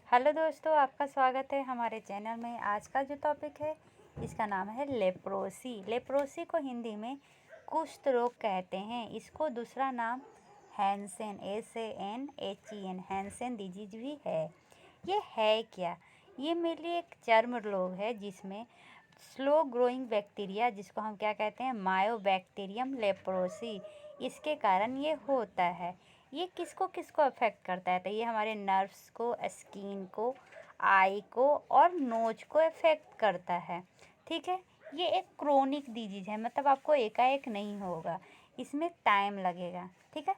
Hello दोस्तों, आपका स्वागत है हमारे चैनल में। आज का जो टॉपिक है इसका नाम है लेप्रोसी। लेप्रोसी को हिंदी में कुष्ठ रोग कहते हैं। इसको दूसरा नाम हैंसेन SANHEN हैंसेन डिजीज भी है। ये है क्या? ये मेनली एक चर्म रोग है जिसमें स्लो ग्रोइंग बैक्टीरिया, जिसको हम क्या कहते हैं, मायोबैक्टीरियम लेप्रोसी, इसके कारण ये होता है। ये किसको किसको अफेक्ट करता है? तो ये हमारे नर्व्स को, स्किन को, आई को और नोज को अफेक्ट करता है। ठीक है, ये एक क्रोनिक डिजीज है, मतलब आपको एकाएक नहीं होगा, इसमें टाइम लगेगा। ठीक है,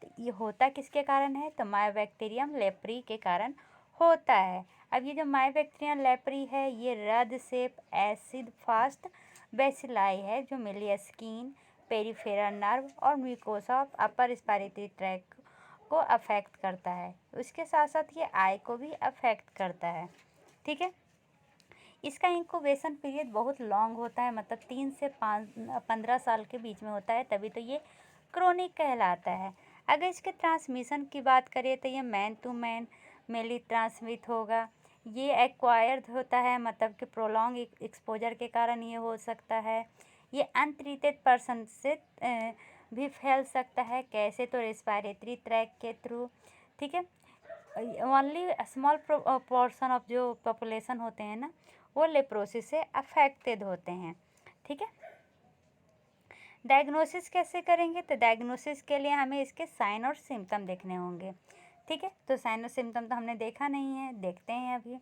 तो ये होता किसके कारण है? तो मायोबैक्टीरियम लेप्री के कारण होता है। अब ये जो मायोबैक्टीरियम लेप्री है, ये रद सेप एसिड फास्ट बेसिलाई है जो मिली स्किन, पेरिफेरल नर्व और mucosa of upper respiratory tract को अफेक्ट करता है। उसके साथ साथ ये आई को भी अफेक्ट करता है। ठीक है, इसका इंक्यूबेशन पीरियड बहुत लॉन्ग होता है, मतलब 3 से 15 साल के बीच में होता है, तभी तो ये क्रोनिक कहलाता है। अगर इसके ट्रांसमिशन की बात करें तो ये man to man mainly transmit होगा। ये एक्वायर्ड होता है, मतलब कि प्रोलॉन्ग एक्सपोजर के कारण ये हो सकता है। ये अनट्रीटेड पर्सन से भी फैल सकता है। कैसे? तो रेस्पिरेटरी ट्रैक के थ्रू। ठीक है, ओनली स्मॉल पोर्शन ऑफ जो पॉपुलेशन होते हैं ना, वो लेप्रोसिस से अफेक्टेड होते हैं। ठीक है, डायग्नोसिस कैसे करेंगे? तो डायग्नोसिस के लिए हमें इसके साइन और सिम्टम देखने होंगे। ठीक है, तो साइन और सिम्टम तो हमने देखा नहीं है, देखते हैं अभी।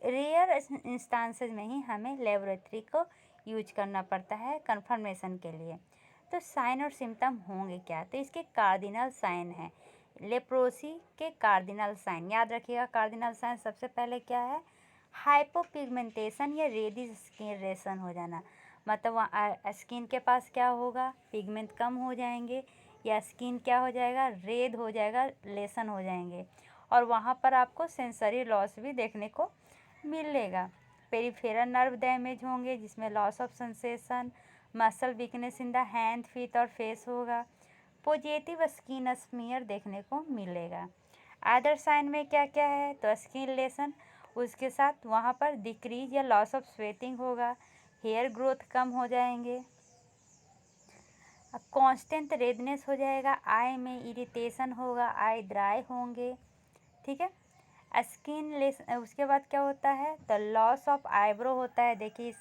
रेयर इंस्टांसेस में ही हमें लेबोरेटरी को यूज करना पड़ता है कंफर्मेशन के लिए। तो साइन और सिम्टम होंगे क्या? तो इसके कार्डिनल साइन है, लेप्रोसी के कार्डिनल साइन याद रखिएगा। कार्डिनल साइन सबसे पहले क्या है? हाइपोपिगमेंटेशन या रेडिश स्किन रेशन हो जाना, मतलब स्किन के पास क्या होगा? पिगमेंट कम हो जाएंगे, या स्किन क्या हो जाएगा? रेड हो जाएगा, लेसन हो जाएंगे, और वहाँ पर आपको सेंसरी लॉस भी देखने को मिलेगा। पेरिफेरल नर्व डैमेज होंगे, जिसमें loss of sensation, muscle weakness in the hand, feet और फेस होगा। पॉजिटिव स्किन स्मीयर देखने को मिलेगा। अदर साइन में क्या क्या है? तो स्किन लेसन, उसके साथ वहाँ पर डिक्रीज या लॉस ऑफ स्वेटिंग होगा, हेयर ग्रोथ कम हो जाएंगे, कांस्टेंट रेडनेस हो जाएगा, आई में इरिटेशन होगा, आई ड्राई होंगे। ठीक है, स्किन लेस, उसके बाद क्या होता है? तो लॉस ऑफ आईब्रो होता है। देखिए इस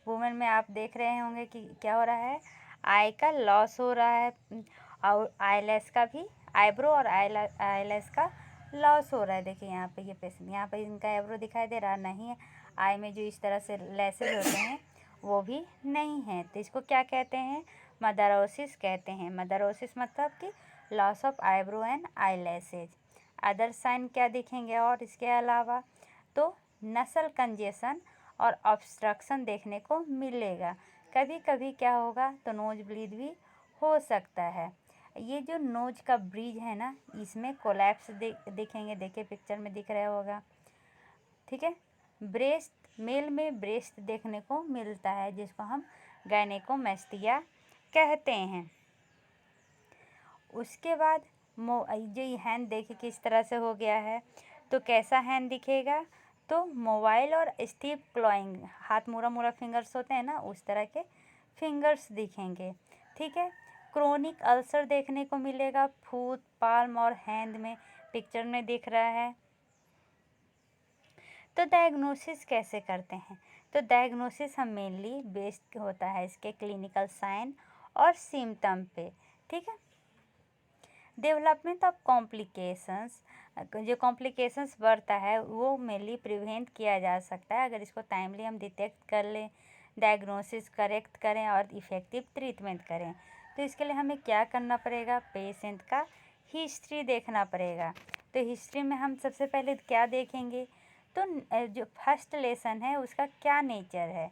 वुमेन में आप देख रहे होंगे कि क्या हो रहा है, आई का लॉस हो रहा है, और आईलैश का भी, आईब्रो और आईलैश का लॉस हो रहा है। देखिए यहाँ पे ये पेशेंट, यहाँ पे इनका आईब्रो दिखाई दे रहा नहीं है, आई में जो इस तरह से लैसेज होते हैं वो भी नहीं है। तो इसको क्या कहते हैं? मदरोसिस कहते हैं। मदरोसिस मतलब कि loss of eyebrow and eyelashes. Other sign क्या दिखेंगे और इसके अलावा? तो नसल कंजेशन और ऑब्स्ट्रक्शन देखने को मिलेगा। कभी कभी क्या होगा? तो नोज ब्लीड भी हो सकता है। ये जो नोज का ब्रिज है ना, इसमें कोलैप्स दिखेंगे। देखिए पिक्चर में दिख रहा होगा। ठीक है, ब्रेस्ट, मेल में ब्रेस्ट देखने को मिलता है, जिसको हम गायनेकोमेस्टिया कहते हैं। उसके बाद जो ये हैंड देखिए किस तरह से हो गया है, तो कैसा हैंड दिखेगा? तो मोबाइल और स्टीप क्लॉइंग, हाथ मुड़ा मुड़ा फिंगर्स होते हैं ना, उस तरह के फिंगर्स दिखेंगे। ठीक है, क्रोनिक अल्सर देखने को मिलेगा, फुट, पाल्म और हैंड में पिक्चर में दिख रहा है। तो डायग्नोसिस कैसे करते हैं? तो डायग्नोसिस हम मेनली बेस्ड होता है इसके क्लिनिकल साइन और सिम्टम पे। ठीक है, डेवलपमेंट ऑफ कॉम्प्लिकेशंस, जो कॉम्प्लिकेशंस बढ़ता है वो मेनली प्रिवेंट किया जा सकता है अगर इसको टाइमली हम डिटेक्ट कर लें, डायग्नोसिस करेक्ट करें और इफ़ेक्टिव ट्रीटमेंट करें। तो इसके लिए हमें क्या करना पड़ेगा? पेशेंट का हिस्ट्री देखना पड़ेगा। तो हिस्ट्री में हम सबसे पहले क्या देखेंगे? तो जो फर्स्ट लेसन है उसका क्या नेचर है,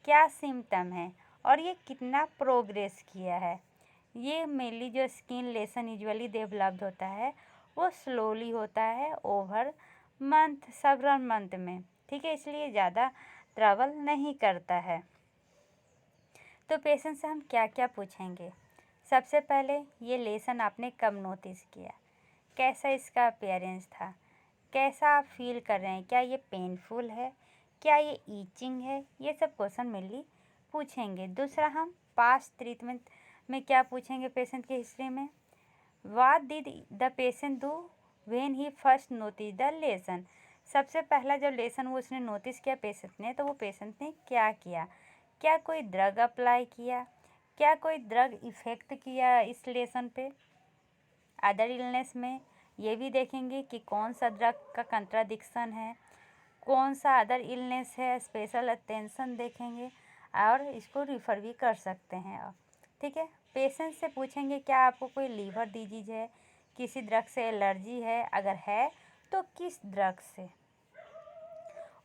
क्या सिम्टम है, और ये कितना प्रोग्रेस किया है। ये मेनली जो स्किन लेसन यूजुअली डेवलप्ड होता है वो स्लोली होता है, ओवर मंथ, सेवरल मंथ में। ठीक है, इसलिए ज़्यादा ट्रैवल नहीं करता है। तो पेशेंट से हम क्या क्या पूछेंगे? सबसे पहले ये लेसन आपने कब नोटिस किया, कैसा इसका अपीयरेंस था, कैसा आप फील कर रहे हैं, क्या ये पेनफुल है, क्या ये ईचिंग है, ये सब क्वेश्चन मेनली पूछेंगे। दूसरा हम पास्ट ट्रीटमेंट में क्या पूछेंगे पेशेंट की हिस्ट्री में, what did the patient do when he first notice the lesson. सबसे पहला जब लेसन वो उसने नोटिस किया पेशेंट ने, तो वो पेशेंट ने क्या किया, क्या कोई ड्रग अप्लाई किया, क्या कोई ड्रग इफ़ेक्ट किया इस लेसन पे। अदर इलनेस में ये भी देखेंगे कि कौन सा ड्रग का कंट्राडिक्शन है, कौन सा अदर इलनेस है, स्पेशल अटेंशन देखेंगे और इसको रिफ़र भी कर सकते हैं। ठीक है, पेशेंट से पूछेंगे क्या आपको कोई लीवर डिजीज है, किसी ड्रग से एलर्जी है, अगर है तो किस ड्रग से।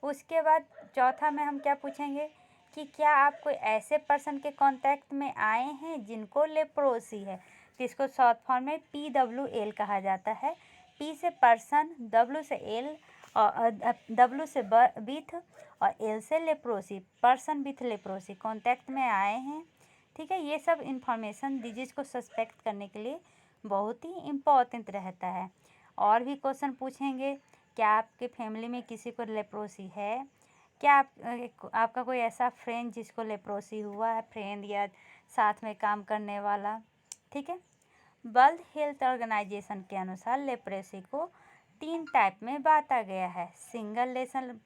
उसके बाद चौथा में हम क्या पूछेंगे कि क्या आप कोई ऐसे पर्सन के कांटेक्ट में आए हैं जिनको लेप्रोसी है, जिसको शॉर्ट फॉर्म में PWL कहा जाता है। P से पर्सन, W से एल और W से विथ और L से leprosy, person with leprosy contact में आए हैं। ठीक है, ये सब इंफॉर्मेशन डिजीज को सस्पेक्ट करने के लिए बहुत ही इम्पोर्टेंट रहता है। और भी क्वेश्चन पूछेंगे, क्या आपके फैमिली में किसी को लेप्रोसी है, क्या आपका कोई ऐसा फ्रेंड जिसको लेप्रोसी हुआ है, फ्रेंड या साथ में काम करने वाला। ठीक है, वर्ल्ड हेल्थ ऑर्गेनाइजेशन के अनुसार लेप्रोसी को 3 टाइप में बांटा गया है, सिंगल लेसन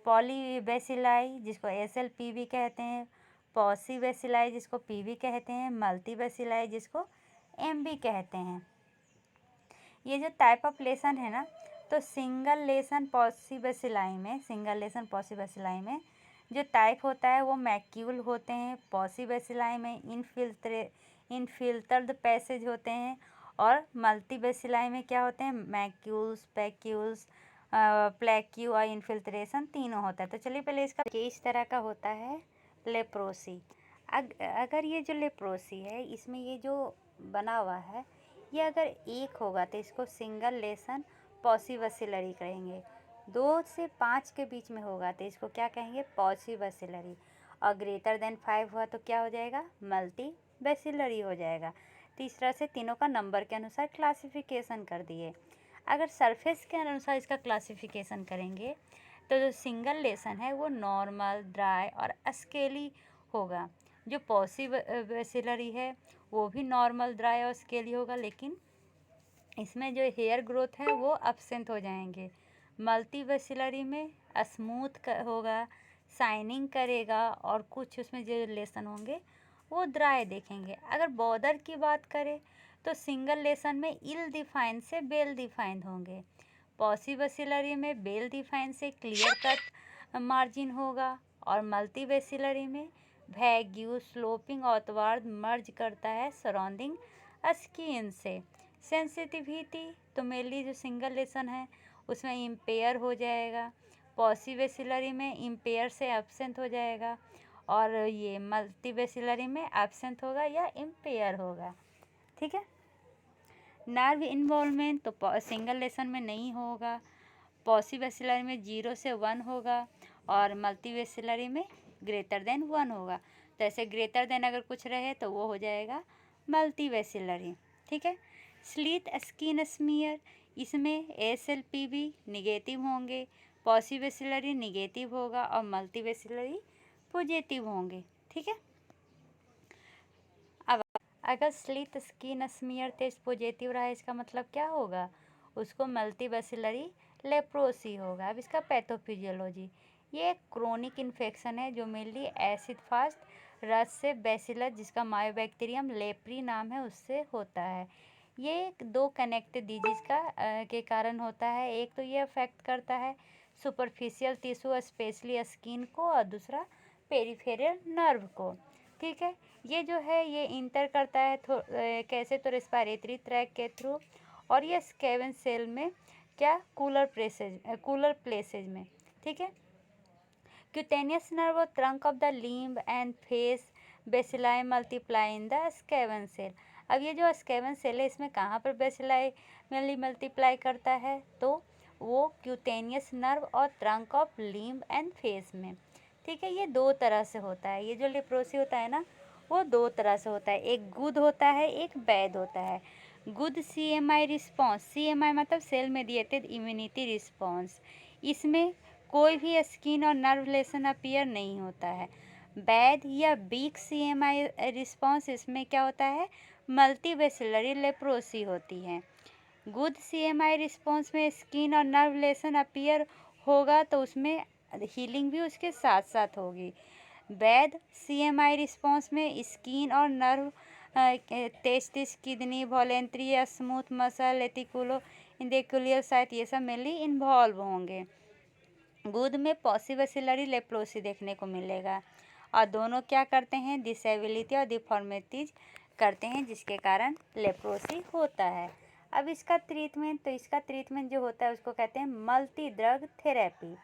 पॉलीबैसिलाई जिसको SLPB कहते हैं, पॉसीबैसिलाई जिसको PB कहते हैं, मल्टीबैसिलाई जिसको MB कहते हैं। ये जो टाइप ऑफ लेसन है ना, तो सिंगल लेसन पॉसीबैसिलाई में जो टाइप होता है वो मैक्यूल होते हैं, पॉसीबैसिलाई में इनफिल्टर्ड पैसेज होते हैं और मल्टीबैसिलाई में क्या होते हैं, मैक्यूल्स, पैक्यूल्स, प्लेक्यू और इनफिल्ट्रेशन तीनों होता है। तो चलिए पहले इसका इस तरह का होता है लेप्रोसी। अगर ये जो लेप्रोसी है इसमें ये जो बना हुआ है ये अगर एक होगा तो इसको सिंगल लेसन पॉसीबैसिलरी कहेंगे, 2 से 5 के बीच में होगा तो इसको क्या कहेंगे, पॉसीबैसिलरी, और ग्रेटर देन 5 हुआ तो क्या हो जाएगा, मल्टीबैसिलरी हो जाएगा। तीसरा से तीनों का नंबर के अनुसार क्लासिफिकेशन कर दिए। अगर सरफेस के अनुसार इसका क्लासिफिकेशन करेंगे तो जो सिंगल लेसन है वो नॉर्मल, ड्राई और स्केली होगा। जो पॉसीबैसिलरी है वो भी नॉर्मल, ड्राई और स्केली होगा, लेकिन इसमें जो हेयर ग्रोथ है वो एब्सेंट हो जाएंगे। मल्टीबैसिलरी में स्मूथ होगा, शाइनिंग करेगा और कुछ उसमें जो लेसन होंगे वो ड्राई देखेंगे। अगर बॉर्डर की बात करें तो सिंगल लेसन में इल डिफाइंड से वेल डिफाइंड होंगे, पॉसीबैसिलरी में वेल डिफाइंड से क्लियर कट मार्जिन होगा और मल्टीबैसिलरी में वैग्यू स्लोपिंग आउटवर्ड मर्ज करता है सराउंडिंग स्किन से। सेंसिटिविटी तो मेनली जो सिंगल लेसन है उसमें इम्पेयर हो जाएगा, पॉसीबैसिलरी में इम्पेयर से एब्सेंट हो जाएगा और ये मल्टीबैसिलरी में एब्सेंट होगा या इम्पेयर होगा। ठीक है, नर्व इन्वॉल्वमेंट तो सिंगल लेसन में नहीं होगा, पॉसीबैसिलरी में 0 से 1 होगा और मल्टीबैसिलरी में ग्रेटर देन 1 होगा। तो ऐसे ग्रेटर देन अगर कुछ रहे तो वो हो जाएगा मल्टीबैसिलरी। ठीक है, स्लीट स्किन स्मीयर, इसमें SLPB निगेटिव होंगे, पॉसीबैसिलरी निगेटिव होगा और मल्टीबैसिलरी पॉजिटिव होंगे। ठीक है, अब अगर slit skin smear test positive रहा इसका मतलब क्या होगा, उसको मल्टीबैसिलरी लेप्रोसी होगा। अब इसका पैथोफिजियोलॉजी, ये एक क्रोनिक इन्फेक्शन है जो मेनली एसिड फास्ट रस से बैसिलस जिसका मायोबैक्टीरियम लेप्री नाम है उससे होता है। ये 2 कनेक्टेड डिजीज के कारण होता है। एक तो ये अफेक्ट करता है सुपरफिशियल टिश्यू स्पेशली स्किन को और दूसरा पेरिफेरल नर्व को। ठीक है, ये जो है ये इंटर करता है कैसे, तो रेस्पिरेटरी ट्रैक के थ्रू और ये स्कैवेंज सेल में क्या कूलर प्लेसेज में। ठीक है, cutaneous nerve trunk of the limb and face bacilli multiply in the scavenge cell. अब ये जो स्कैवेंज सेल है इसमें कहाँ पर बेसिलाई मेनली मल्टीप्लाई करता है, तो वो क्यूटेनियस नर्व और trunk of limb and face में। ठीक है, ये 2 तरह से होता है। ये जो लेप्रोसी होता है ना वो 2 तरह से होता है, एक गुड होता है, एक बैड होता है। गुड CMI रिस्पॉन्स, CMI मतलब सेल मेडिएटेड इम्यूनिटी रिस्पॉन्स, इसमें कोई भी स्किन और नर्व लेशन अपीयर नहीं होता है। बैड या वीक CMI रिस्पॉन्स, इसमें क्या होता है, मल्टीबैसिलरी लेप्रोसी होती है। गुड CMI रिस्पॉन्स में स्किन और नर्व लेशन अपीयर होगा तो उसमें हीलिंग भी उसके साथ साथ होगी। बैड CMI रिस्पॉन्स में स्किन और नर्व, टेस्टिस, किडनी, वॉलेंट्री या स्मूथ मसल, रेटिकुलो इंडेक्युलर साइट, ये सब मेनली इन्वॉल्व होंगे। गुड में पॉसिबैसिलरी लेप्रोसी देखने को मिलेगा और दोनों क्या करते हैं, डिसेबिलिटी और डिफॉर्मिटीज करते हैं, जिसके कारण लेप्रोसी होता है। अब इसका ट्रीटमेंट, तो इसका ट्रीटमेंट जो होता है उसको कहते हैं multi drug therapy.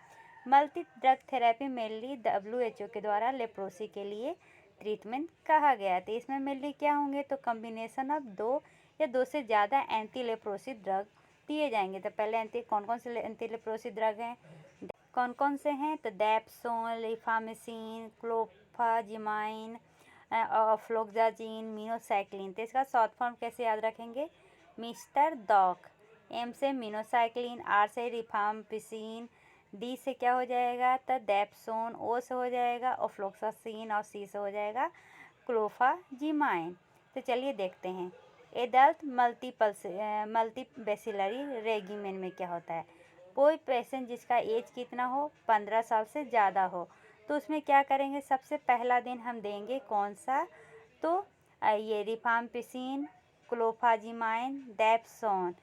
Multi drug therapy mainly WHO के द्वारा लेप्रोसी के लिए ट्रीटमेंट कहा गया है। तो इसमें मेनली क्या होंगे, तो कम्बिनेशन ऑफ 2 या 2 से ज़्यादा एंटी लेप्रोसी ड्रग दिए जाएंगे। तो पहले कौन कौन से एंटी लेप्रोसी ड्रग हैं, कौन कौन से हैं, तो डैप्सोन, रिफामेसिन, क्लोफाजिमाइन, फ्लोक्साजिन, मिनोसाइक्लिन। तो इसका शॉर्ट फॉर्म कैसे याद रखेंगे, मिस्टर डॉक। M से मिनोसाइक्लिन, R से रिफाम्पिसिन, D से क्या हो जाएगा, तो डैप्सोन, O से हो जाएगा ऑफ्लोक्सासिन और C से हो जाएगा क्लोफाजिमाइन। तो चलिए देखते हैं एडल्ट मल्टीबैसिलरी रेगिमेन में क्या होता है। कोई पेशेंट जिसका एज कितना हो, 15 साल से ज़्यादा हो, तो उसमें क्या करेंगे, सबसे पहला दिन हम देंगे कौन सा, तो ये रिफाम्पिसिन, क्लोफाजिमाइन, डैप्सोन,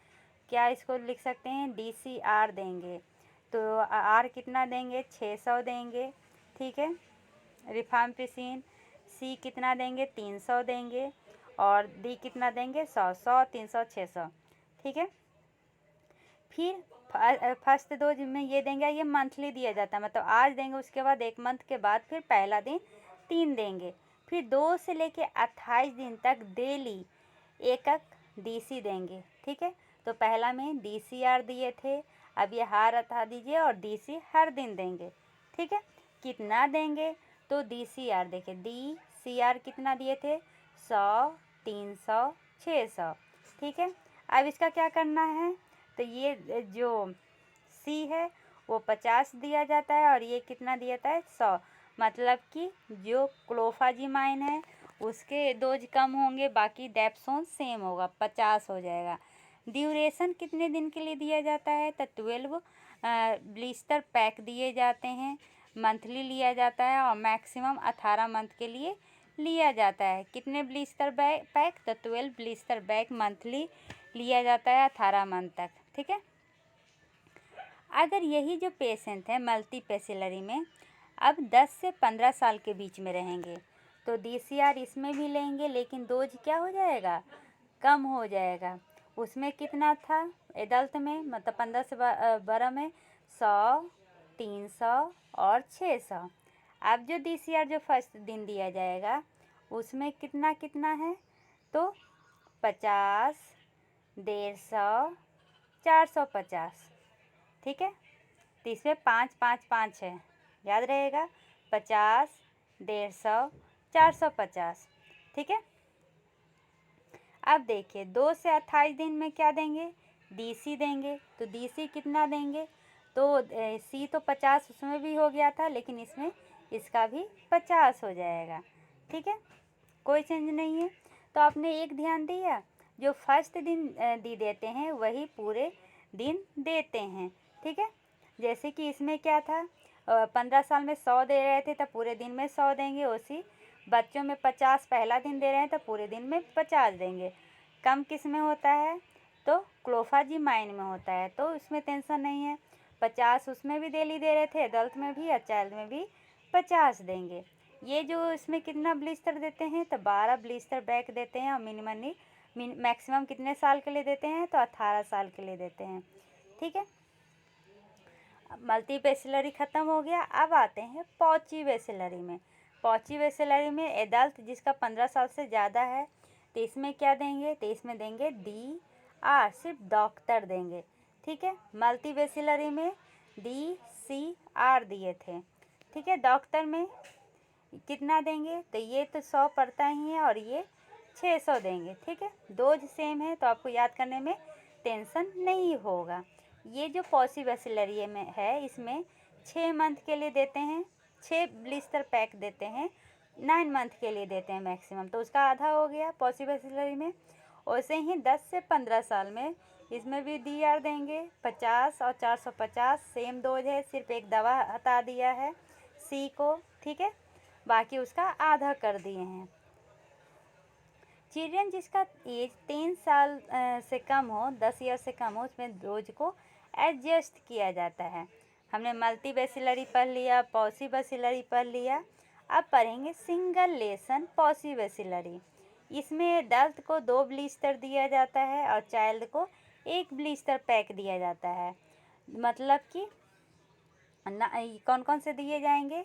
क्या इसको लिख सकते हैं, DCR देंगे। तो R कितना देंगे, 600 देंगे, ठीक है। रिफाम्पिसिन, C कितना देंगे, 300 देंगे, और D कितना देंगे, 100, 300, 600, ठीक है। फिर फर्स्ट डोज में ये देंगे, ये मंथली दिया जाता है, मतलब आज देंगे, उसके बाद 1 मंथ के बाद फिर पहला दिन 3 देंगे, फिर 2 से लेके 28 दिन तक डेली एक DC देंगे, ठीक है। तो पहला में DCR दिए थे, अब ये हार हटा दीजिए और DC हर दिन देंगे, ठीक है। कितना देंगे, तो DCR देखिए, DCR कितना दिए थे, 100, 300, 600, ठीक है। अब इसका क्या करना है, तो ये जो C है वो 50 दिया जाता है और ये कितना दिया जाता है, 100, मतलब कि जो क्लोफाजिमाइन है उसके डोज कम होंगे, बाकी डैप्सोन सेम होगा, 50 हो जाएगा। ड्यूरेशन कितने दिन के लिए दिया जाता है, तो 12 ब्लिस्टर पैक दिए जाते हैं, मंथली लिया जाता है और मैक्सिमम 18 मंथ के लिए लिया जाता है। कितने ब्लिस्टर पैक, तो 12 ब्लिस्टर पैक मंथली लिया जाता है 18 मंथ तक, ठीक है। अगर यही जो पेशेंट है मल्टीबैसिलरी में अब 10 से 15 साल के बीच में रहेंगे, तो DCR इसमें भी लेंगे, लेकिन डोज क्या हो जाएगा, कम हो जाएगा। उसमें कितना था एडल्ट में, मतलब 15 से 12 में 100, 300 और 600। अब जो DCR जो फर्स्ट दिन दिया जाएगा उसमें कितना कितना है, तो 50, 150, 450, ठीक है। तो इसमें 5 5 5 है, याद रहेगा, 50, 150, 450, ठीक है। अब देखिए 2 से 28 दिन में क्या देंगे, DC देंगे। तो DC कितना देंगे, तो C तो 50 उसमें भी हो गया था, लेकिन इसमें इसका भी 50 हो जाएगा, ठीक है, कोई चेंज नहीं है। तो आपने एक ध्यान दिया, जो फर्स्ट दिन दी देते हैं वही पूरे दिन देते हैं, ठीक है। जैसे कि इसमें क्या था, 15 साल में 100 दे रहे थे तो पूरे दिन में 100 देंगे, उसी बच्चों में 50 पहला दिन दे रहे हैं तो पूरे दिन में 50 देंगे। कम किस में होता है, तो क्लोफाजिमाइन में होता है, तो इसमें टेंशन नहीं है। 50 उसमें भी डेली दे रहे थे, एडल्ट में भी और चाइल्ड में भी 50 देंगे। ये जो इसमें कितना ब्लिस्टर देते हैं, तो 12 ब्लिस्टर बैक देते हैं और मैक्सिमम कितने साल के लिए देते हैं, तो 18 साल के लिए देते हैं, ठीक है। मल्टीबैसिलरी ख़त्म हो गया, अब आते हैं पॉलीबैसिलरी में। पॉलीबैसिलरी में एडल्ट जिसका 15 साल से ज़्यादा है, तो इसमें क्या देंगे, तो इसमें देंगे DCR, सिर्फ डॉक्टर देंगे, ठीक है। मल्टीबैसिलरी में DCR दिए थे, ठीक है। डॉक्टर में कितना देंगे, तो ये तो 100 पड़ता ही है और ये 600 देंगे। ठीक है, डोज सेम है तो आपको याद करने में टेंशन नहीं होगा। ये जो पॉसिबसिलरी में है, इसमें 6 मंथ के लिए देते हैं, 6 ब्लिस्टर पैक देते हैं, 9 मंथ के लिए देते हैं मैक्सिमम, तो उसका आधा हो गया पॉसिबसिलरी में। वैसे ही 10 से 15 साल में इसमें भी DR देंगे 50 और 450, सेम डोज है, सिर्फ एक दवा हटा दिया है C को। ठीक है, बाकी उसका आधा कर दिए हैं। चिल्ड्रन जिसका एज 10 साल से कम हो, 10 ईयर से कम हो, उसमें डोज को एडजस्ट किया जाता है। हमने मल्टीबैसिलरी पढ़ लिया, पॉसिबैसिलरी पढ़ लिया, अब पढ़ेंगे सिंगल लेसन पॉसिबैसिलरी। इसमें एडल्ट को 2 ब्लिस्टर दिया जाता है और चाइल्ड को 1 ब्लिस्टर पैक दिया जाता है। मतलब कि कौन कौन से दिए जाएंगे,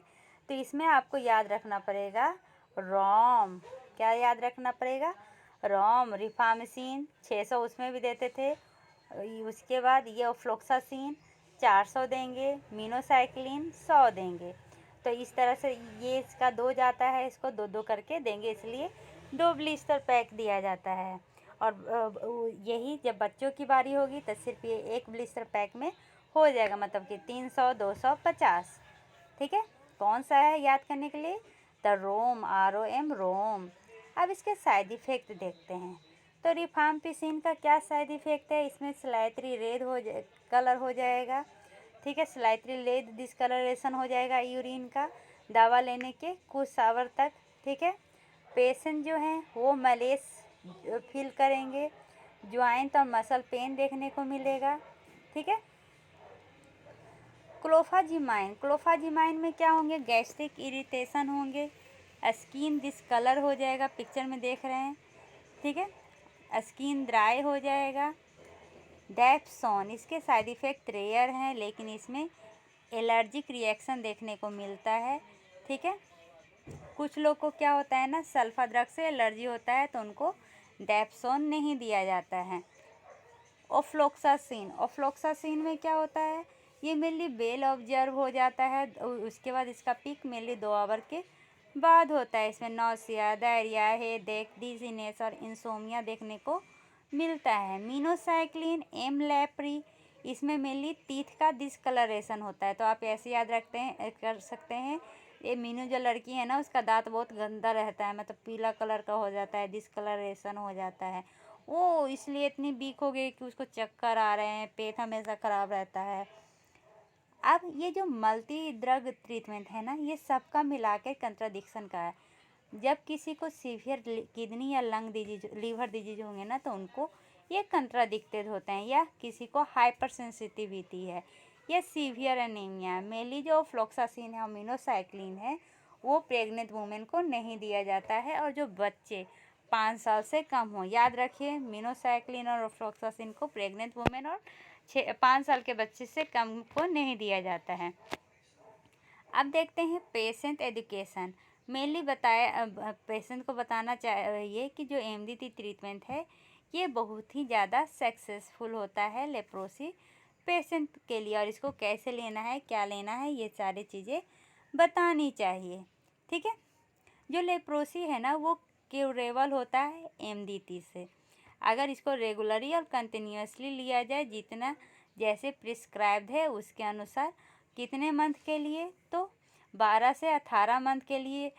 तो इसमें आपको याद रखना पड़ेगा रोम। क्या याद रखना पड़ेगा? रोम, रिफामेसिन 600 उसमें भी देते थे। उसके बाद ये ऑफ्लोक्सासिन 400 देंगे, मिनोसाइक्लिन 100 देंगे। तो इस तरह से ये इसका डोज आता है, इसको 2-2 करके देंगे, इसलिए 2 ब्लिस्टर पैक दिया जाता है। और यही जब बच्चों की बारी होगी तो सिर्फ ये 1 ब्लिस्टर पैक में हो जाएगा, मतलब कि 300, 250। ठीक है, कौन सा है याद करने के लिए? द रोम, ROM, रोम। अब इसके साइड इफ़ेक्ट देखते हैं। तो रिफाम्पिसिन का क्या साइड इफ़ेक्ट है? इसमें स्लाइटरी रेड कलर हो जाएगा। ठीक है, स्लाइटरी रेड डिस्कलरेशन हो जाएगा यूरिन का दवा लेने के कुछ आवर तक। ठीक है, पेशेंट जो हैं वो मलेस फील करेंगे, ज्वाइंट और मसल पेन देखने को मिलेगा। ठीक है, क्लोफाजिमाइन में क्या होंगे? गैस्ट्रिक इरिटेशन होंगे, स्किन डिसकलर हो जाएगा, पिक्चर में देख रहे हैं। ठीक है, स्किन ड्राई हो जाएगा। डेप्सोन, इसके साइड इफ़ेक्ट रेयर हैं, लेकिन इसमें एलर्जिक रिएक्शन देखने को मिलता है। ठीक है, कुछ लोग को क्या होता है ना, सल्फा ड्रग से एलर्जी होता है, तो उनको डेप्सोन नहीं दिया जाता है। ऑफ्लोक्सासिन में क्या होता है? ये मेनली बेल ऑब्जर्व हो जाता है, उसके बाद इसका पीक मेनली 2 आवर के बाद होता है। इसमें नौसिया, डायरिया, हेडेक, डिजीनेस और इंसोमिया देखने को मिलता है। मिनोसाइक्लिन, एमलेप्री, इसमें मेनली टीथ का डिस्कलरेशन होता है। तो आप ऐसे याद कर सकते हैं, ये मीनू जो लड़की है ना, उसका दांत बहुत गंदा रहता है, मतलब पीला कलर का हो जाता है, डिस्कलरेशन हो जाता है। वो इसलिए इतनी वीक हो गई कि उसको चक्कर आ रहे हैं, पेट हमेशा ख़राब रहता है। अब ये जो मल्टी ड्रग ट्रीटमेंट है ना, ये सबका मिला के कंट्राडिक्शन का है। जब किसी को सीवियर किडनी या लंग डिजीज, लीवर डिजीज होंगे ना, तो उनको ये कंट्राडिक्टेड होते हैं। या किसी को हाइपर सेंसिटिविटी है या सीवियर एनीमिया, मेनली जो फ्लोक्सासिन है, अमीनोसाइक्लिन है, वो प्रेग्नेंट वुमेन को नहीं दिया जाता है। और जो बच्चे 5 साल से कम हो, याद रखिए मिनोसाइक्लिन और फ्लोक्सासिन को प्रेग्नेंट वुमेन और 5 साल के बच्चे से कम को नहीं दिया जाता है। अब देखते हैं पेशेंट एजुकेशन। मेनली पेशेंट को बताना चाहिए कि जो MDT ट्रीटमेंट है, ये बहुत ही ज़्यादा सक्सेसफुल होता है लेप्रोसी पेशेंट के लिए, और इसको कैसे लेना है, क्या लेना है, ये सारी चीज़ें बतानी चाहिए। ठीक है, जो लेप्रोसी है ना, वो क्यूरेबल होता है MDT से, अगर इसको रेगुलरली और कंटिन्यूसली लिया जाए, जितना जैसे प्रिस्क्राइब्ड है उसके अनुसार। कितने मंथ के लिए? तो 12 से 18 मंथ के लिए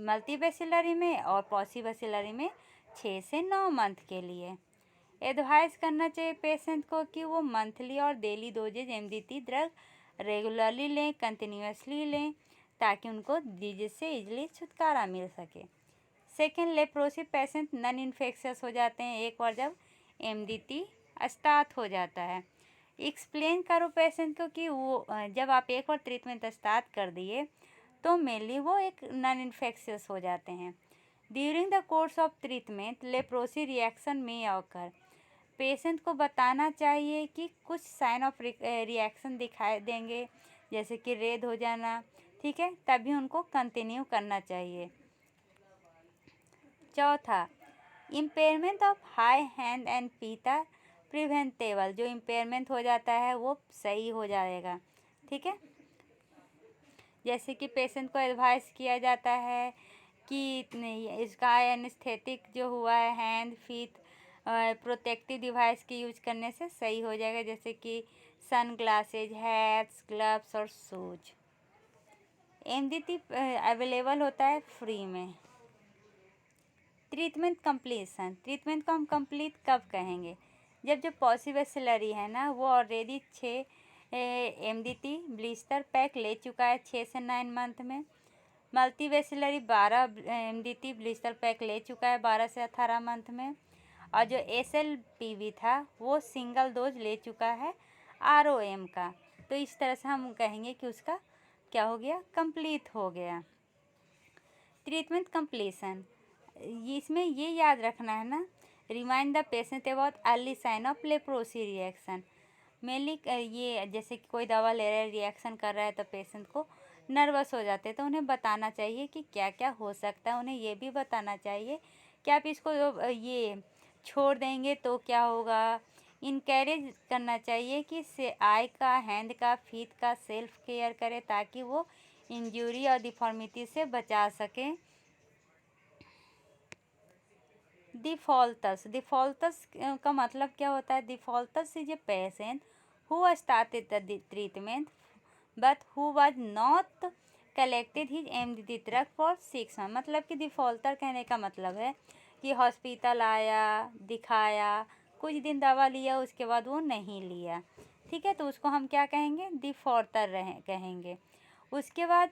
मल्टीबैसिलरी में, और पॉसिबैसिलरी में 6 से 9 मंथ के लिए। एडवाइस करना चाहिए पेशेंट को कि वो मंथली और daily doses MDT drug regularly लें, कंटिन्यूसली लें, ताकि उनको डिजीज से इजीली छुटकारा मिल सके। Second, leprosy patient non infectious हो जाते हैं एक बार जब MDT स्टार्ट हो जाता है। एक्सप्लेन करो पेशेंट को कि वो जब आप एक बार ट्रीटमेंट स्टार्ट कर दिए तो मेनली वो एक नॉन इन्फेक्शियस हो जाते हैं। During the course of treatment leprosy reaction में ऑकर, पेशेंट को बताना चाहिए कि कुछ साइन ऑफ रिएक्शन दिखाई देंगे, जैसे कि रेड हो जाना। ठीक है, तभी उनको कंटिन्यू करना चाहिए। चौथा, impairment of high hand and feet are preventable. जो इम्पेयरमेंट हो जाता है वो सही हो जाएगा। ठीक है, जैसे कि पेशेंट को एडवाइस किया जाता है कि इसका एनेस्थेटिक जो हुआ है हैंड फीट प्रोटेक्टिव डिवाइस के यूज करने से सही हो जाएगा, जैसे कि सन ग्लासेज, हैट्स, ग्लव्स और शूज। एमडीटी अवेलेबल होता है फ्री में। ट्रीटमेंट कंप्लीशन, ट्रीटमेंट को हम कंप्लीट कब कहेंगे? जब जो पॉसिबल है ना वो ऑलरेडी 6 एमडीटी ब्लिस्टर पैक ले चुका है 6 से 9 मंथ में। मल्टीवेसिलरी 12 एमडीटी ब्लिस्टर पैक ले चुका है 12 से 18 मंथ में। और जो एसएलपीवी था वो सिंगल डोज ले चुका है आरओएम का। तो इस तरह से हम कहेंगे कि उसका क्या हो गया, कंप्लीट हो गया। ट्रीटमेंट कंप्लीशन, इसमें ये याद रखना है ना, remind the patient about early sign of leprosy reaction. Mainly ये जैसे कि कोई दवा ले रहा है, रिएक्शन कर रहा है तो पेशेंट को नर्वस हो जाते हैं, तो उन्हें बताना चाहिए कि क्या क्या हो सकता है। उन्हें ये भी बताना चाहिए कि आप इसको ये छोड़ देंगे तो क्या होगा। इनकरेज करना चाहिए कि आई का, हैंड का, फीट का सेल्फ केयर करें ताकि वो इंजरी और डिफॉर्मिटी से बचा सकें। डिफॉल्टर्स, डिफॉल्टर्स का मतलब क्या होता है? Defaulters is a patient who started the treatment but who was not collected his MDT drug for 6 month. मतलब कि डिफॉल्टर कहने का मतलब है कि हॉस्पिटल आया, दिखाया, कुछ दिन दवा लिया, उसके बाद वो नहीं लिया, ठीक है, तो उसको हम क्या कहेंगे? डिफॉल्टर कहेंगे। उसके बाद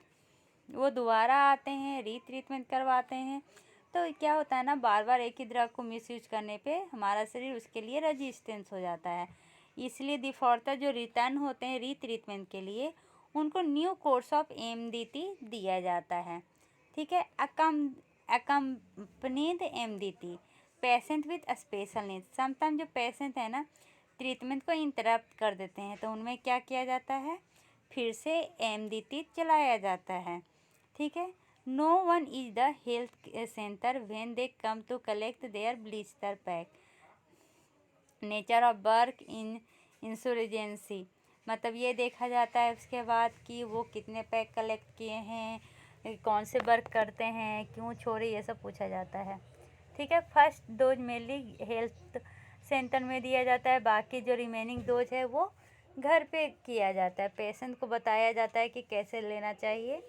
वो दोबारा आते हैं, रीट्रीटमेंट करवाते हैं, तो क्या होता है ना, बार बार एक ही ड्रग को मिसयूज करने पे हमारा शरीर उसके लिए रेजिस्टेंस हो जाता है। इसलिए डिफॉल्टर जो रिटर्न होते हैं रीट्रीटमेंट के लिए, उनको न्यू कोर्स ऑफ एमडीटी दिया जाता है, ठीक है। Accompanied MDT patient with special need, sometime जो पेशेंट है ना ट्रीटमेंट को इंटरप्ट कर देते हैं, तो उनमें क्या किया जाता है, फिर से एमडीटी चलाया जाता है, ठीक है। No one is the health centre when they come to collect their blister pack. Nature of work in इंसुरेंसी, मतलब ये देखा जाता है उसके बाद कि वो कितने पैक कलेक्ट किए हैं, कौन से वर्क करते हैं, क्यों छोड़े, ये सब पूछा जाता है, ठीक है। First dose mainly health centre में दिया जाता है, बाकी जो रिमेनिंग डोज है वो घर पे किया जाता है। पेशेंट को बताया जाता है कि कैसे लेना चाहिए।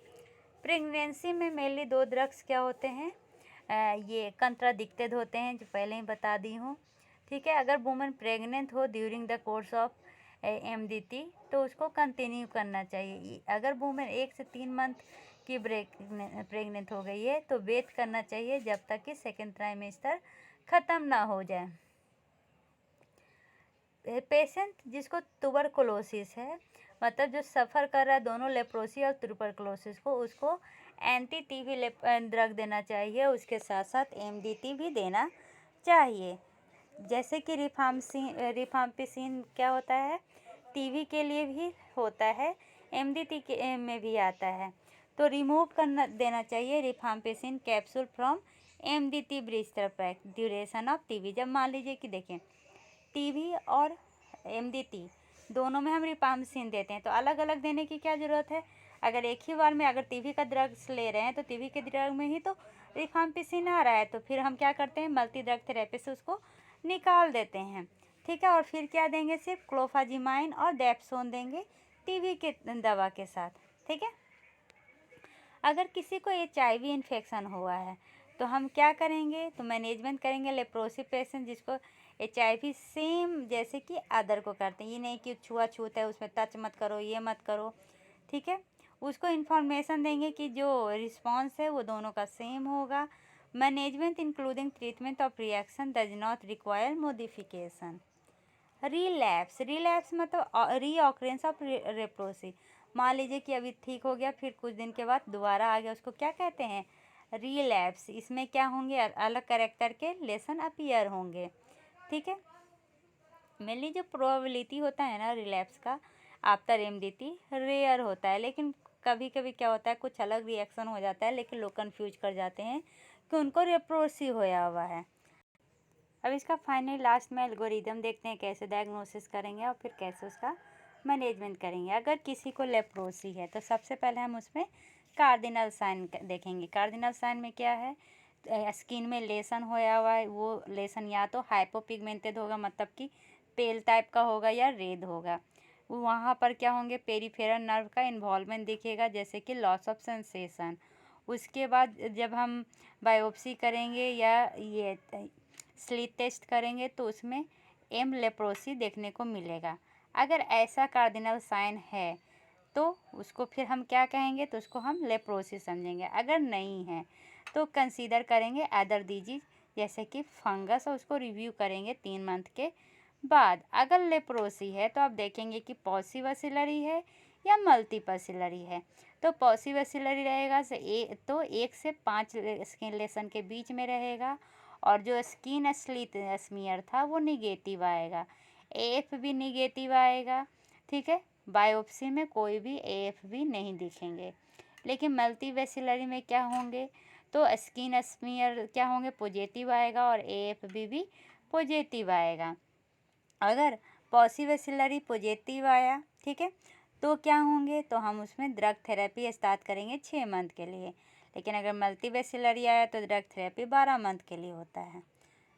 प्रेगनेंसी में मेनली 2 ड्रग्स क्या होते हैं, ये कंट्राडिक्टेड होते हैं, जो पहले ही बता दी हूँ, ठीक है। अगर वुमन प्रेग्नेंट हो during the course of MDT तो उसको कंटिन्यू करना चाहिए। अगर वुमन 1 से 3 मंथ की प्रेग्नेंट हो गई है तो वेट करना चाहिए जब तक कि सेकेंड ट्राइमेस्टर ख़त्म ना हो जाए। पेशेंट जिसको ट्यूबरकुलोसिस है, मतलब जो सफ़र कर रहा है दोनों लेप्रोसी और ट्यूबरकुलोसिस को, उसको एंटी टीबी ड्रग देना चाहिए, उसके साथ साथ एमडीटी भी देना चाहिए। जैसे कि रिफाम्पिसिन क्या होता है, टीबी के लिए भी होता है, एमडीटी के में भी आता है, तो रिमूव करना देना चाहिए rifampicin capsule from MDT blister pack duration of TB. जब मान लीजिए कि देखें टीबी और एमडीटी दोनों में हम रिफाम्पिसिन देते हैं, तो अलग अलग देने की क्या ज़रूरत है? अगर एक ही बार में अगर टीबी का ड्रग्स ले रहे हैं तो टीबी के ड्रग में ही तो रिफाम्पिसिन आ रहा है, तो फिर हम क्या करते हैं, मल्टी ड्रग थेरेपी से उसको निकाल देते हैं, ठीक है। और फिर क्या देंगे, सिर्फ क्लोफाजिमाइन और डेप्सोन देंगे टीबी के दवा के साथ, ठीक है। अगर किसी को HIV इन्फेक्शन हुआ है तो हम क्या करेंगे, तो मैनेजमेंट करेंगे लेप्रोसी पेशेंट जिसको HIV सेम जैसे कि अदर को करते हैं, ये नहीं कि छुआछूत है उसमें टच मत करो, ये मत करो, ठीक है। उसको इन्फॉर्मेशन देंगे कि जो रिस्पॉन्स है वो दोनों का सेम होगा। Management including treatment of reaction does not require modification. Relapse मतलब रीऑकरेंस ऑफ लेप्रोसी। मान लीजिए कि अभी ठीक हो गया, फिर कुछ दिन के बाद दोबारा आ गया, उसको क्या कहते हैं, रिलैप्स। इसमें क्या होंगे, अलग कैरेक्टर के लेसन अपीयर होंगे, ठीक है। मेनली जो प्रोबेबिलिटी होता है ना रिलैप्स का आफ्टर एमडीटी रेयर होता है, लेकिन कभी कभी क्या होता है कुछ अलग रिएक्शन हो जाता है, लेकिन लोग कन्फ्यूज कर जाते हैं कि उनको लेप्रोसी होया हुआ है। अब इसका फाइनली लास्ट में एल्गोरिदम देखते हैं कैसे डायग्नोसिस करेंगे और फिर कैसे उसका मैनेजमेंट करेंगे। अगर किसी को लेप्रोसी है तो सबसे पहले हम उसमें कार्डिनल साइन देखेंगे। कार्डिनल साइन में क्या है, स्किन में लेसन होया हुआ है, वो लेसन या तो हाइपोपिगमेंटेड होगा, मतलब कि पेल टाइप का होगा, या रेड होगा। वहाँ पर क्या होंगे, पेरिफेरल नर्व का इन्वॉल्वमेंट दिखेगा, जैसे कि लॉस ऑफ सेंसेशन। उसके बाद जब हम बायोप्सी करेंगे या ये स्लीट टेस्ट करेंगे तो उसमें एम लेप्रोसी देखने को मिलेगा। अगर ऐसा कार्डिनल साइन है तो उसको फिर हम क्या कहेंगे, तो उसको हम लेप्रोसी समझेंगे। अगर नहीं है तो कंसीडर करेंगे अदर डिजीज जैसे कि फंगस, और उसको रिव्यू करेंगे 3 मंथ के बाद। अगर लेप्रोसी है तो आप देखेंगे कि पॉसिबसिलरी है या मल्टीपसिलरी है। तो पॉसिबसिलरी रहेगा तो 1 से 5 स्किन लेसन के बीच में रहेगा, और जो स्किन स्लीट स्मीयर था वो निगेटिव आएगा, एएफ भी निगेटिव आएगा। ठीक है, बायोप्सी में कोई भी एएफ भी नहीं दिखेंगे। लेकिन मल्टीवेसिलरी में क्या होंगे, तो स्किन स्मीयर क्या होंगे, पॉजिटिव आएगा, और एएफ भी पॉजिटिव आएगा। अगर पॉसिबसिलरी पॉजिटिव आया, ठीक है, तो क्या होंगे, तो हम उसमें ड्रग थेरेपी स्टार्ट करेंगे 6 मंथ के लिए। लेकिन अगर मल्टीवेसिलरी आया तो ड्रग थेरेपी 12 मंथ के लिए होता है।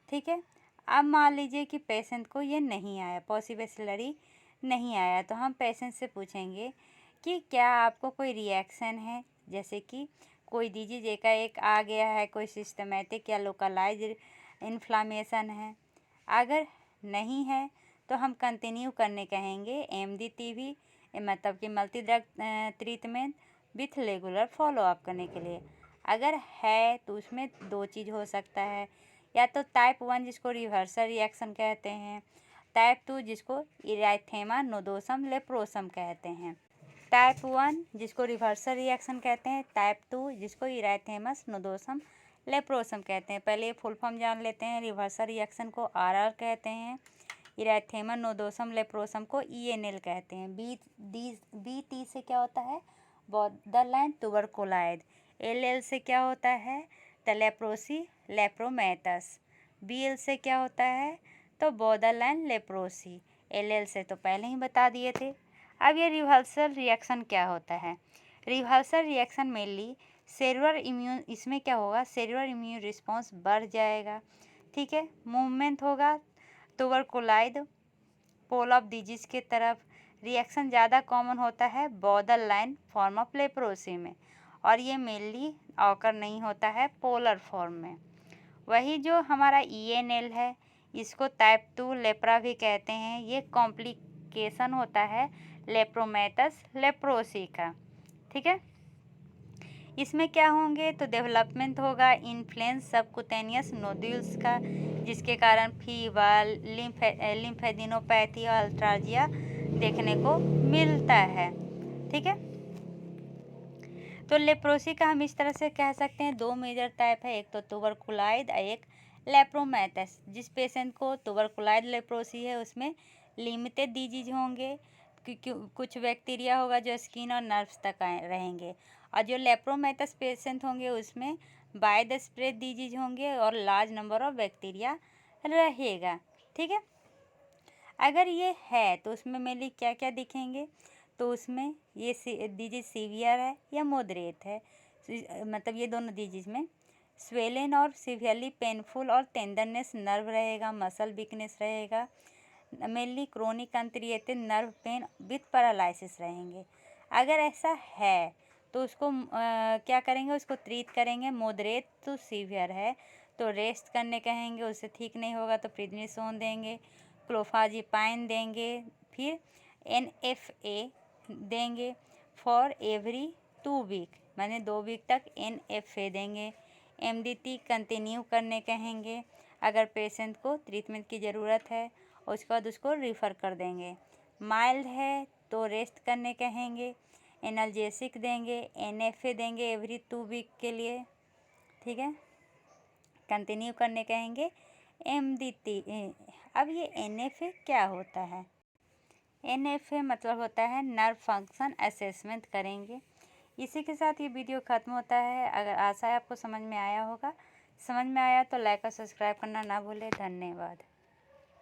ठीक है, अब मान लीजिए कि पेशेंट को ये नहीं आया, पॉसिबसिलरी नहीं आया, तो हम पेशेंट से पूछेंगे कि क्या आपको कोई रिएक्शन है, जैसे कि कोई डिजीज एकाएक आ गया है, कोई सिस्टमेटिक या लोकलाइज इन्फ्लामेशन है। अगर नहीं है तो हम कंटिन्यू करने कहेंगे एमडीटीवी, मतलब कि multi drug treatment with regular follow up करने के लिए। अगर है तो उसमें 2 चीज़ हो सकता है, या तो टाइप 1 जिसको रिवर्सल रिएक्शन कहते हैं, टाइप 2 जिसको इराइथेमा नोडोसम लेप्रोसम कहते हैं। टाइप 1 जिसको रिवर्सल रिएक्शन कहते हैं, टाइप 2 जिसको इराइथेमस नोडोसम लेप्रोसम कहते हैं। पहले फुल फॉर्म जान लेते हैं। रिवर्सल रिएक्शन को आरआर कहते हैं, इराइथेमा नोडोसम लेप्रोसम को ईएनएल कहते हैं। बी टी से क्या होता है, बॉर्डरलाइन ट्यूबरकुलोसिस। एलएल से क्या होता है, तो लेप्रोसी लेप्रोमेटस। बीएल से क्या होता है, तो बॉर्डरलाइन लेप्रोसी। एलएल से तो पहले ही बता दिए थे। अब ये रिवर्सल रिएक्शन क्या होता है, reversal reaction mainly cellular immune, इसमें क्या होगा, सेलुलर इम्यून रिस्पॉन्स बढ़ जाएगा। ठीक है, मूवमेंट होगा ट्यूबरकुलोसिस पोल ऑफ डिजीज के तरफ। रिएक्शन ज़्यादा कॉमन होता है border line form of leprosy में, और ये मेनली ऑकर नहीं होता है पोलर फॉर्म में। वही जो हमारा ईएनएल है, इसको टाइप 2 लेप्रा भी कहते हैं। ये कॉम्प्लिकेशन होता है लेप्रोमेटस लेप्रोसी का। ठीक है, इसमें क्या होंगे, तो डेवलपमेंट होगा इन्फ्लेंस सबकुटेनियस नोड्यूल्स का, जिसके कारण फीवर, लिम्फेडिनोपैथी और अल्ट्राजिया देखने को मिलता है। ठीक है, तो लेप्रोसी का हम इस तरह से कह सकते हैं 2 मेजर टाइप है, एक तो ट्यूबरकुलोसिस और एक लेप्रोमेटस। जिस पेशेंट को ट्यूबरकुलोसिस लेप्रोसी है उसमें लिमिटेड डिजीज होंगे, कुछ बैक्टीरिया होगा जो स्किन और नर्व्स तक रहेंगे, और जो लेप्रोमेटस पेशेंट होंगे उसमें वाइड स्प्रेड डिजीज होंगे और लार्ज नंबर ऑफ बैक्टीरिया रहेगा। ठीक है, अगर ये है तो उसमें मेनली क्या क्या दिखेंगे, तो उसमें ये डिजीज सीवियर है या मॉडरेट है, मतलब ये दोनों डिजीज में स्वेलन और सीवियरली पेनफुल और टेंडरनेस नर्व रहेगा, मसल वीकनेस रहेगा, mainly chronic contracted nerve pain with paralysis रहेंगे। अगर ऐसा है तो उसको क्या करेंगे, उसको ट्रीट करेंगे। मॉडरेट टू सीवियर है तो रेस्ट करने कहेंगे, उससे ठीक नहीं होगा तो प्रिडनिसोन देंगे, क्लोफाजिपाइन देंगे, फिर NFA देंगे फॉर एवरी 2 वीक, माने 2 वीक तक NFA देंगे। MDT कंटिन्यू करने कहेंगे अगर पेशेंट को ट्रीटमेंट की ज़रूरत है, उसके बाद उसको रिफ़र कर देंगे। माइल्ड है तो रेस्ट करने कहेंगे, एनाल्जेसिक देंगे, NFA देंगे एवरी 2 वीक के लिए। ठीक है, कंटिन्यू करने कहेंगे MDT। अब ये NFA क्या होता है, NFA मतलब होता है नर्व फंक्शन असेसमेंट करेंगे। इसी के साथ ये वीडियो ख़त्म होता है। अगर आशा है आपको समझ में आया होगा, समझ में आया तो लाइक और सब्सक्राइब करना ना भूलें। धन्यवाद।